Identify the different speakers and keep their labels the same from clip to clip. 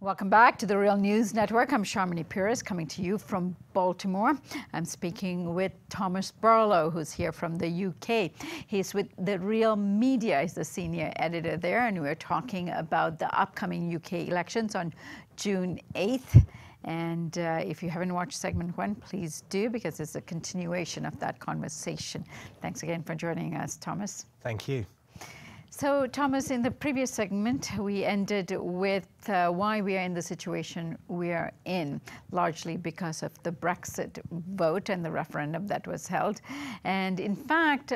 Speaker 1: Welcome back to the Real News Network. I'm Sharmini Pires coming to you from Baltimore. I'm speaking with Thomas Barlow, who's here from the UK. He's with the Real Media. He's the senior editor there, and we're talking about the upcoming UK elections on June 8th. And if you haven't watched segment 1, please do, because it's a continuation of that conversation. Thanks again for joining us, Thomas.
Speaker 2: Thank you.
Speaker 1: So, Thomas, in the previous segment, we ended with why we are in the situation we are in, largely because of the Brexit vote and the referendum that was held. And in fact,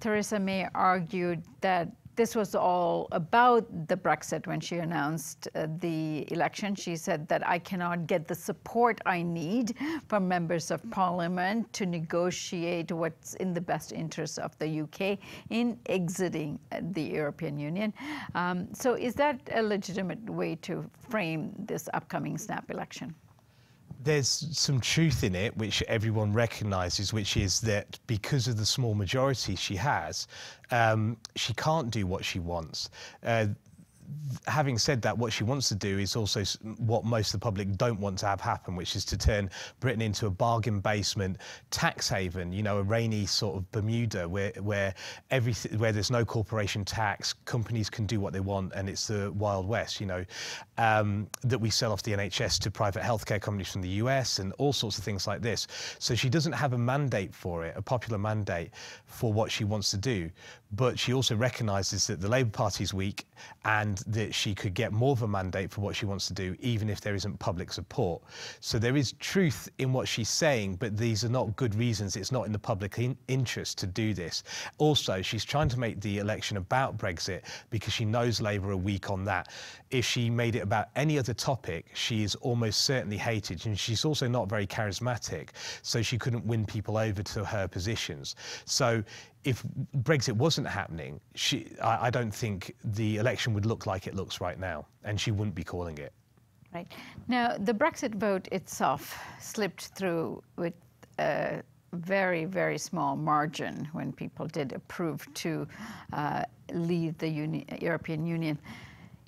Speaker 1: Theresa May argued that this was all about the Brexit when she announced the election. She said that I cannot get the support I need from members of parliament to negotiate what's in the best interest of the UK in exiting the European Union. So is that a legitimate way to frame this upcoming snap election?
Speaker 2: There's some truth in it, which everyone recognises, which is that because of the small majority she has, she can't do what she wants. Having said that, what she wants to do is also what most of the public don't want to have happen, which is to turn Britain into a bargain basement tax haven, you know, a rainy sort of Bermuda where there's no corporation tax, companies can do what they want, and it's the Wild West, you know, that we sell off the NHS to private healthcare companies from the US and all sorts of things like this. So she doesn't have a mandate for it, a popular mandate for what she wants to do, but she also recognises that the Labour Party is weak and that she could get more of a mandate for what she wants to do, even if there isn't public support. So there is truth in what she's saying, but these are not good reasons. It's not in the public interest to do this. Also, she's trying to make the election about Brexit because she knows Labour are weak on that. If she made it about any other topic, she is almost certainly hated, and she's also not very charismatic, so she couldn't win people over to her positions. So if Brexit wasn't happening, I don't think the election would look like it looks right now, and she wouldn't be calling it.
Speaker 1: Right. Now, the Brexit vote itself slipped through with a very, very small margin when people did approve to leave the European Union.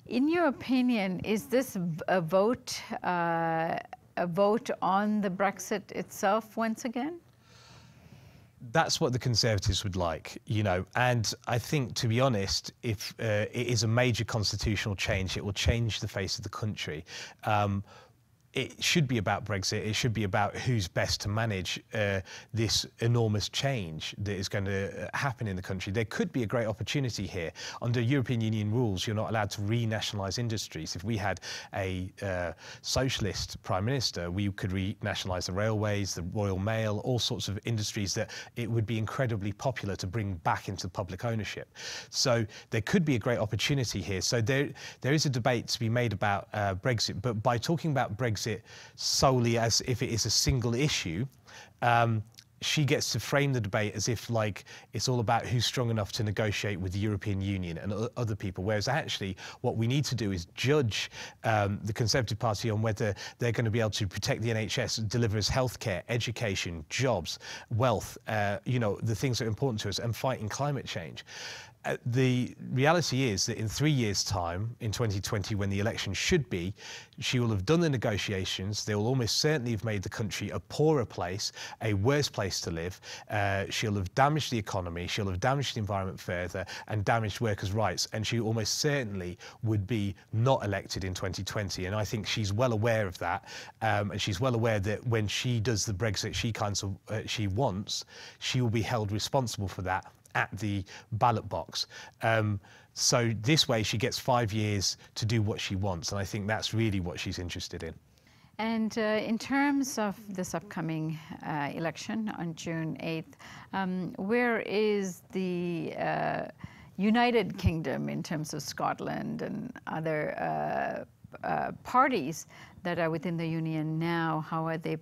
Speaker 1: In your opinion, is this a vote on the Brexit itself once again?
Speaker 2: That's what the Conservatives would like, you know, and I think, to be honest, if it is a major constitutional change, it will change the face of the country. It should be about Brexit. It should be about who's best to manage this enormous change that is going to happen in the country. There could be a great opportunity here. Under European Union rules, you're not allowed to renationalise industries. If we had a socialist prime minister, we could renationalise the railways, the Royal Mail, all sorts of industries that it would be incredibly popular to bring back into public ownership. So there could be a great opportunity here. So there is a debate to be made about Brexit, but by talking about Brexit solely as if it is a single issue, she gets to frame the debate as if like it's all about who's strong enough to negotiate with the European Union and other people, whereas actually what we need to do is judge the Conservative Party on whether they're going to be able to protect the NHS, deliver us healthcare, education, jobs, wealth, you know, the things that are important to us, and fighting climate change. The reality is that in 3 years' time, in 2020, when the election should be, she will have done the negotiations. They will almost certainly have made the country a poorer place, a worse place to live. She'll have damaged the economy. She'll have damaged the environment further and damaged workers' rights. And she almost certainly would be not elected in 2020. And I think she's well aware of that. And she's well aware that when she does the Brexit she wants, she will be held responsible for that at the ballot box. So this way she gets 5 years to do what she wants, and I think that's really what she's interested in.
Speaker 1: And in terms of this upcoming election on June 8th, where is the United Kingdom in terms of Scotland and other parties that are within the Union now? How are they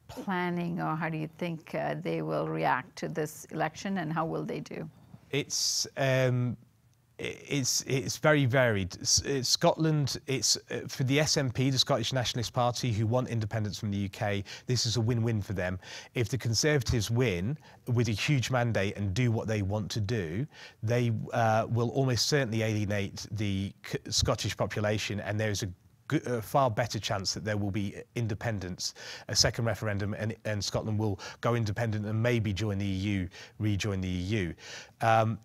Speaker 1: planning, or how do you think they will react to this election, and how will they do?
Speaker 2: It's It's very varied. Scotland, it's for the SNP, the Scottish Nationalist Party, who want independence from the UK. This is a win-win for them. If the Conservatives win with a huge mandate and do what they want to do, they will almost certainly alienate the Scottish population, and there is a far better chance that there will be independence, a second referendum, and Scotland will go independent and maybe join the EU, rejoin the EU.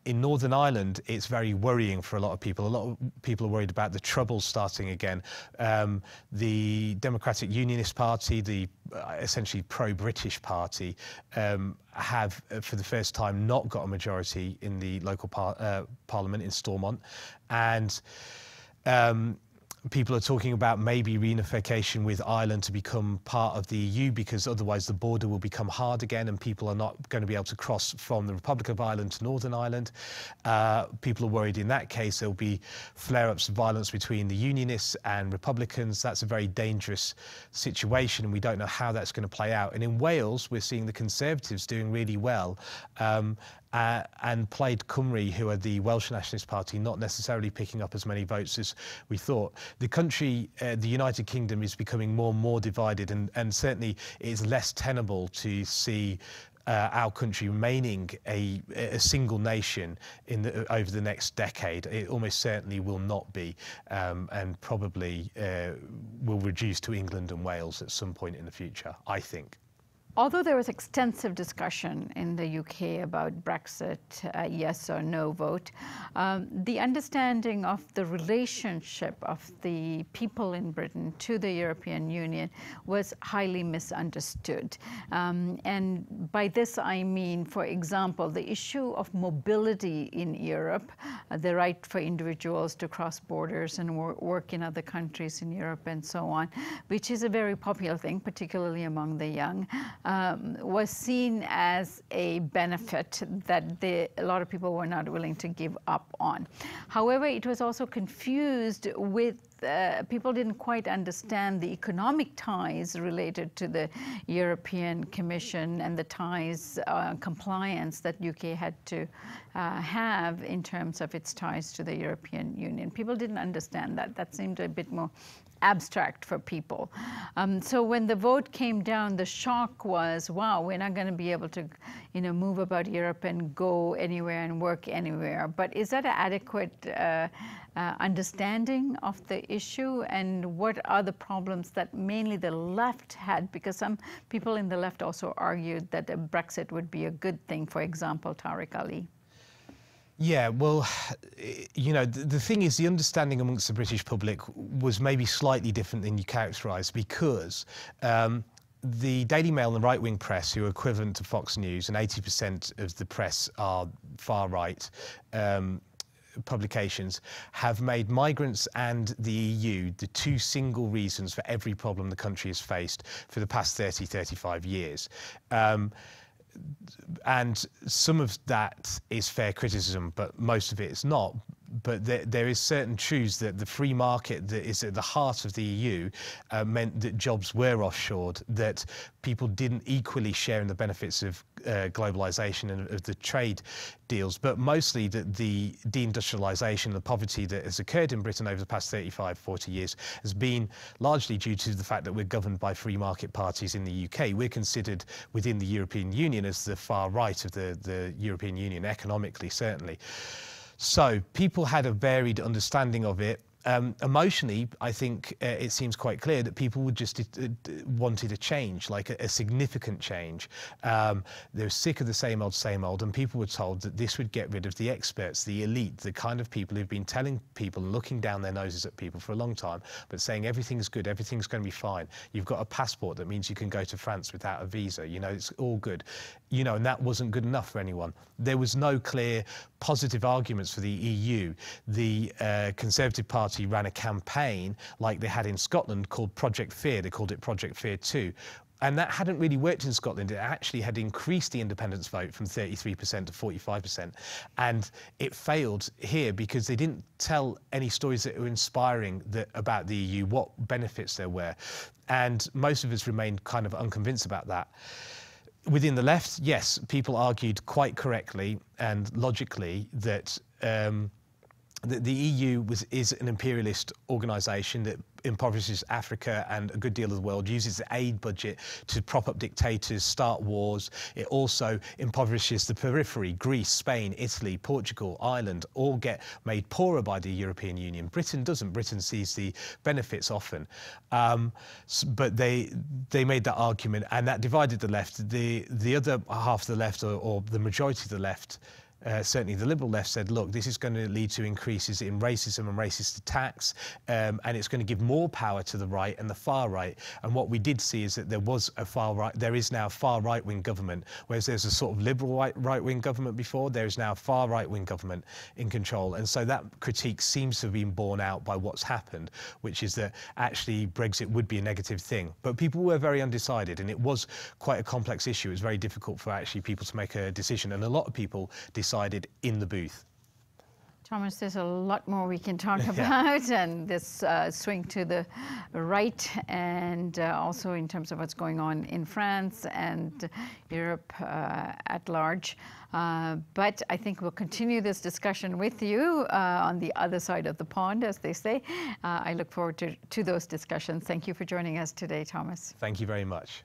Speaker 2: In Northern Ireland, it's very worrying for a lot of people. A lot of people are worried about the Troubles starting again. The Democratic Unionist Party, the essentially pro-British party, have, for the first time, not got a majority in the local parliament in Stormont. And people are talking about maybe reunification with Ireland to become part of the EU, because otherwise the border will become hard again and people are not going to be able to cross from the Republic of Ireland to Northern Ireland. People are worried in that case there will be flare-ups of violence between the Unionists and Republicans. That's a very dangerous situation, and we don't know how that's going to play out. And in Wales, we're seeing the Conservatives doing really well. And Plaid Cymru, who are the Welsh Nationalist Party, not necessarily picking up as many votes as we thought. The country, the United Kingdom, is becoming more and more divided, and certainly it is less tenable to see our country remaining a single nation over the next decade. It almost certainly will not be, and probably will reduce to England and Wales at some point in the future, I think.
Speaker 1: Although there was extensive discussion in the UK about Brexit, yes or no vote, the understanding of the relationship of the people in Britain to the European Union was highly misunderstood. And by this I mean, for example, the issue of mobility in Europe, the right for individuals to cross borders and work in other countries in Europe and so on, which is a very popular thing, particularly among the young. Was seen as a benefit that a lot of people were not willing to give up on. However, it was also confused with people didn't quite understand the economic ties related to the European Commission and the ties, compliance that UK had to have in terms of its ties to the European Union. People didn't understand that. That seemed a bit more abstract for people. So when the vote came down, the shock was, wow, we're not going to be able to, move about Europe and go anywhere and work anywhere. But is that an adequate understanding of the issue, and what are the problems that mainly the left had? Because some people in the left also argued that a Brexit would be a good thing, for example, Tariq Ali.
Speaker 2: Yeah, well, the thing is, the understanding amongst the British public was maybe slightly different than you characterise, because the Daily Mail and the right-wing press, who are equivalent to Fox News, and 80% of the press are far-right publications, have made migrants and the EU the two single reasons for every problem the country has faced for the past 30, 35 years. And some of that is fair criticism, but most of it is not. But there is certain truths that the free market that is at the heart of the EU meant that jobs were offshored, that people didn't equally share in the benefits of globalisation and of the trade deals, but mostly that the deindustrialisation and the poverty that has occurred in Britain over the past 35, 40 years has been largely due to the fact that we're governed by free market parties in the UK. We're considered within the European Union as the far right of the European Union, economically certainly. So people had a varied understanding of it. Emotionally, I think it seems quite clear that people would just wanted a change, like a significant change. They were sick of the same old, and people were told that this would get rid of the experts, the elite, the kind of people who've been telling people and looking down their noses at people for a long time, but saying everything's good, everything's going to be fine. You've got a passport that means you can go to France without a visa. It's all good. And that wasn't good enough for anyone. There was no clear positive arguments for the EU. The Conservative Party ran a campaign like they had in Scotland called Project Fear. They called it Project Fear 2. And that hadn't really worked in Scotland. It actually had increased the independence vote from 33% to 45%. And it failed here because they didn't tell any stories that were inspiring about the EU, what benefits there were. And most of us remained kind of unconvinced about that. Within the left, yes, people argued quite correctly and logically that the EU is an imperialist organisation that impoverishes Africa and a good deal of the world, uses the aid budget to prop up dictators, start wars. It also impoverishes the periphery. Greece, Spain, Italy, Portugal, Ireland all get made poorer by the European Union. Britain doesn't. Britain sees the benefits often. But they made that argument, and that divided the left. The other half of the left, or the majority of the left, certainly the Liberal left, said, look, this is going to lead to increases in racism and racist attacks, and it's going to give more power to the right and the far right. And what we did see is that there is now a far right-wing government, whereas there's a sort of liberal right-wing government before, there is now a far right-wing government in control. And so that critique seems to have been borne out by what's happened, which is that actually Brexit would be a negative thing. But people were very undecided, and it was quite a complex issue. It was very difficult for actually people to make a decision, and a lot of people decided in the booth.
Speaker 1: Thomas, there's a lot more we can talk about, and this swing to the right, and also in terms of what's going on in France and Europe at large. But I think we'll continue this discussion with you on the other side of the pond, as they say. I look forward to those discussions. Thank you for joining us today, Thomas.
Speaker 2: Thank you very much.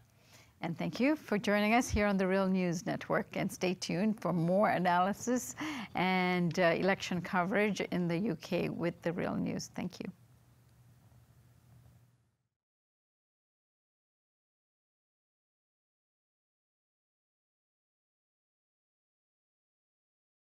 Speaker 1: And thank you for joining us here on the Real News Network. And stay tuned for more analysis and election coverage in the UK with the Real News. Thank you.